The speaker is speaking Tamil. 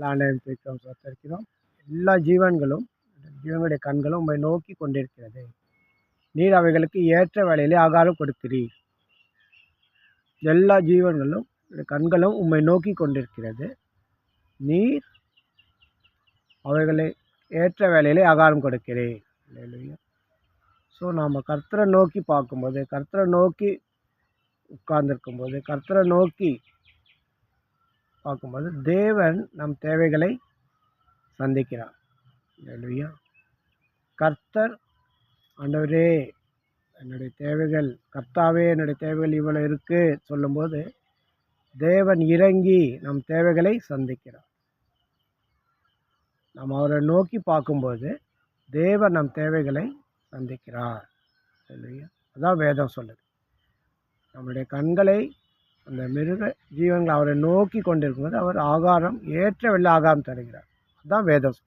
லாண்டனம் சத்தரிக்கிறோம். எல்லா ஜீவன்களுடைய கண்களும் உம்மை நோக்கி கொண்டிருக்கிறது. நீர் அவைகளுக்கு ஏற்ற வேளையிலே ஆகாரம் கொடுக்கிறீர். எல்லா ஜீவன்களும் கண்களும் உம்மை நோக்கி கொண்டிருக்கிறது. நீர் அவைகளை ஏற்ற வேளையிலே ஆகாரம் கொடுக்கிறேன். ஸோ நாம் கர்த்தரை நோக்கி பார்க்கும்போது, கர்த்தரை நோக்கி உட்கார்ந்துருக்கும்போது, கர்த்தரை நோக்கி பார்க்கும்போது தேவன் நம் தேவைகளை சந்திக்கிறார். அல்லேலூயா. கர்த்தர் ஆண்டவரே என்னுடைய தேவைகள், கர்த்தாவே என்னுடைய தேவைகள் இவ்வளோ இருக்குது சொல்லும்போது தேவன் இறங்கி நம் தேவைகளை சந்திக்கிறார். நாம் அவரை நோக்கி பார்க்கும்போது தேவன் நம் தேவைகளை சந்திக்கிறார். அல்லேலூயா. அதான் வேதம் சொல்லுது. நம்முடைய கண்களை அந்த மிருக ஜீவன்கள் அவரை நோக்கி கொண்டிருக்கும்போது அவர் ஆகாரம் ஏற்ற வெள்ள ஆகாரம் தருகிறார். அதுதான் வேதம்.